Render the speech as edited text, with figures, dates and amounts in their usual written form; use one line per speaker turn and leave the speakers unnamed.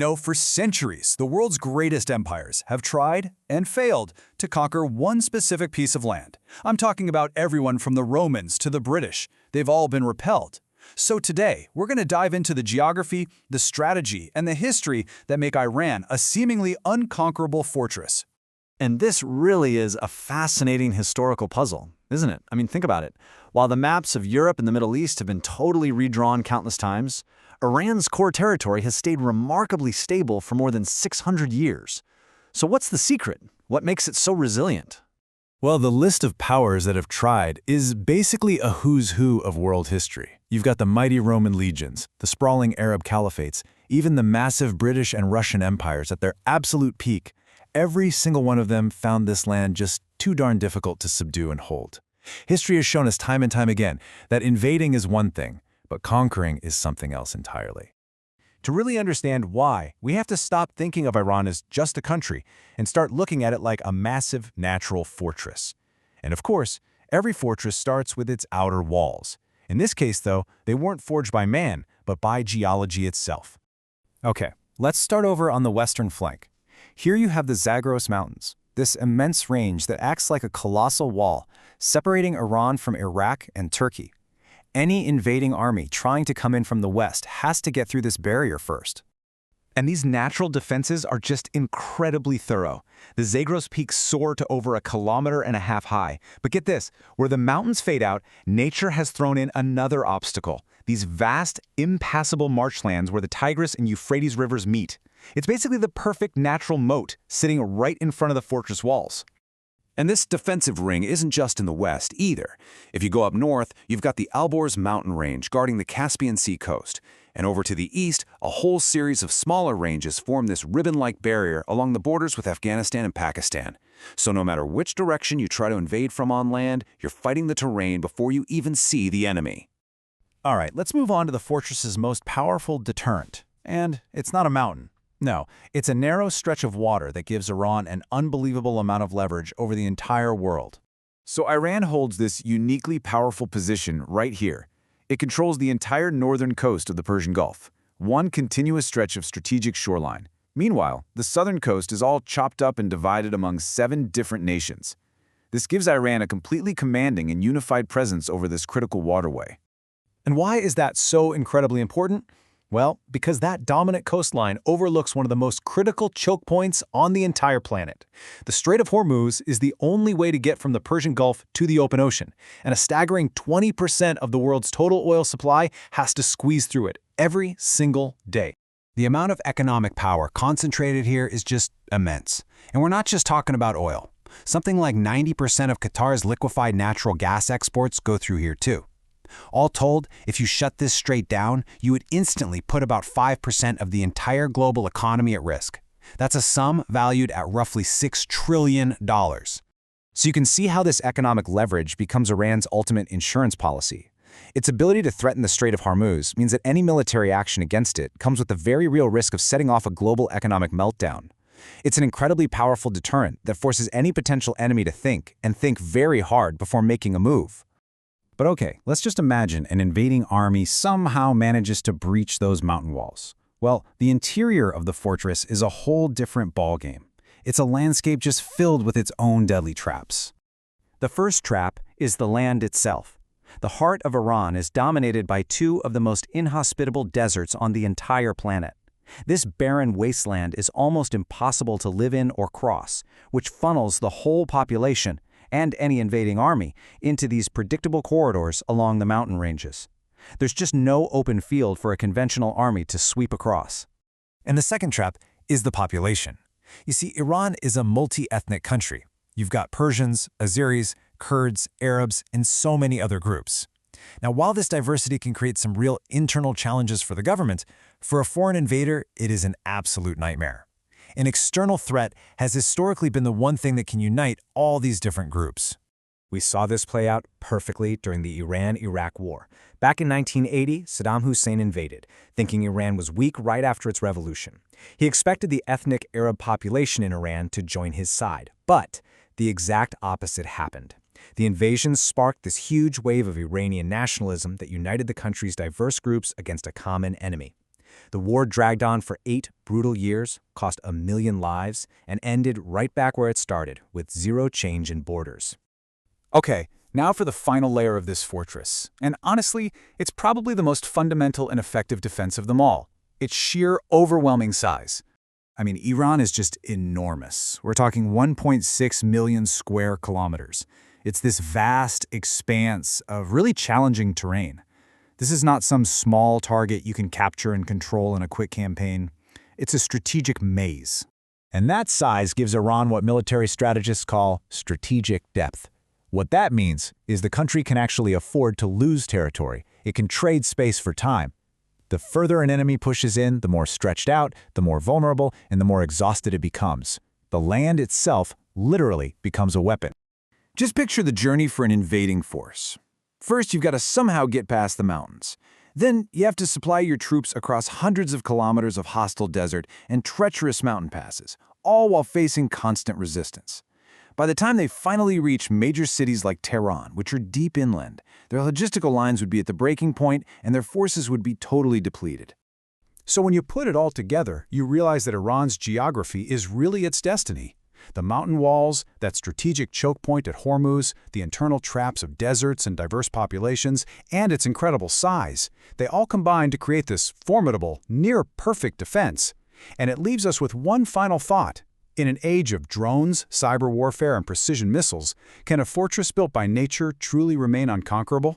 For centuries, the world's greatest empires have tried and failed to conquer one specific piece of land. I'm talking about everyone from the Romans to the British. They've all been repelled. So today, we're going to dive into the geography, the strategy, and the history that make Iran a seemingly unconquerable fortress.
And this really is a fascinating historical puzzle, isn't it? I mean, think about it. While the maps of Europe and the Middle East have been totally redrawn countless times, Iran's core territory has stayed remarkably stable for more than 600 years. So what's the secret? What makes it so resilient?
Well, the list of powers that have tried is basically a who's who of world history. You've got the mighty Roman legions, the sprawling Arab caliphates, even the massive British and Russian empires at their absolute peak. Every single one of them found this land just too darn difficult to subdue and hold. History has shown us time and time again that invading is one thing, but conquering is something else entirely.
To really understand why, we have to stop thinking of Iran as just a country and start looking at it like a massive natural fortress. And of course, every fortress starts with its outer walls. In this case, though, they weren't forged by man, but by geology itself.
Okay, let's start over on the western flank. Here you have the Zagros Mountains, this immense range that acts like a colossal wall, separating Iran from Iraq and Turkey. Any invading army trying to come in from the west has to get through this barrier first.
And these natural defenses are just incredibly thorough. The Zagros peaks soar to over 1.5 kilometers high. But get this, where the mountains fade out, nature has thrown in another obstacle. These vast, impassable marshlands where the Tigris and Euphrates rivers meet. It's basically the perfect natural moat sitting right in front of the fortress walls.
And this defensive ring isn't just in the west either. If you go up north, you've got the Alborz mountain range guarding the Caspian Sea coast. And over to the east, a whole series of smaller ranges form this ribbon-like barrier along the borders with Afghanistan and Pakistan. So no matter which direction you try to invade from on land, you're fighting the terrain before you even see the enemy.
All right, let's move on to the fortress's most powerful deterrent. And it's not a mountain. No, it's a narrow stretch of water that gives Iran an unbelievable amount of leverage over the entire world.
So Iran holds this uniquely powerful position right here. It controls the entire northern coast of the Persian Gulf, one continuous stretch of strategic shoreline. Meanwhile, the southern coast is all chopped up and divided among 7 different nations. This gives Iran a completely commanding and unified presence over this critical waterway.
And why is that so incredibly important? Well, because that dominant coastline overlooks one of the most critical choke points on the entire planet. The Strait of Hormuz is the only way to get from the Persian Gulf to the open ocean, and a staggering 20% of the world's total oil supply has to squeeze through it every single day.
The amount of economic power concentrated here is just immense. And we're not just talking about oil. Something like 90% of Qatar's liquefied natural gas exports go through here too. All told, if you shut this strait down, you would instantly put about 5% of the entire global economy at risk. That's a sum valued at roughly $6 trillion.
So you can see how this economic leverage becomes Iran's ultimate insurance policy. Its ability to threaten the Strait of Hormuz means that any military action against it comes with the very real risk of setting off a global economic meltdown. It's an incredibly powerful deterrent that forces any potential enemy to think, and think very hard before making a move. But okay, let's just imagine an invading army somehow manages to breach those mountain walls. Well, the interior of the fortress is a whole different ballgame. It's a landscape just filled with its own deadly traps. The first trap is the land itself. The heart of Iran is dominated by 2 of the most inhospitable deserts on the entire planet. This barren wasteland is almost impossible to live in or cross, which funnels the whole population and any invading army into these predictable corridors along the mountain ranges. There's just no open field for a conventional army to sweep across.
And the second trap is the population. You see, Iran is a multi-ethnic country. You've got Persians, Azeris, Kurds, Arabs, and so many other groups. Now, while this diversity can create some real internal challenges for the government, for a foreign invader, it is an absolute nightmare. An external threat has historically been the one thing that can unite all these different groups.
We saw this play out perfectly during the Iran-Iraq War. Back in 1980, Saddam Hussein invaded, thinking Iran was weak right after its revolution. He expected the ethnic Arab population in Iran to join his side, but the exact opposite happened. The invasion sparked this huge wave of Iranian nationalism that united the country's diverse groups against a common enemy. The war dragged on for 8 brutal years, cost 1 million lives, and ended right back where it started, with zero change in borders.
Okay, now for the final layer of this fortress. And honestly, it's probably the most fundamental and effective defense of them all. Its sheer, overwhelming size. I mean, Iran is just enormous. We're talking 1.6 million square kilometers. It's this vast expanse of really challenging terrain. This is not some small target you can capture and control in a quick campaign. It's a strategic maze.
And that size gives Iran what military strategists call strategic depth. What that means is the country can actually afford to lose territory. It can trade space for time. The further an enemy pushes in, the more stretched out, the more vulnerable, and the more exhausted it becomes. The land itself literally becomes a weapon.
Just picture the journey for an invading force. First, you've got to somehow get past the mountains. Then, you have to supply your troops across hundreds of kilometers of hostile desert and treacherous mountain passes, all while facing constant resistance. By the time they finally reach major cities like Tehran, which are deep inland, their logistical lines would be at the breaking point and their forces would be totally depleted.
So when you put it all together, you realize that Iran's geography is really its destiny. The mountain walls, that strategic choke point at Hormuz, the internal traps of deserts and diverse populations, and its incredible size, they all combine to create this formidable, near-perfect defense. And it leaves us with one final thought. In an age of drones, cyber warfare, and precision missiles, can a fortress built by nature truly remain unconquerable?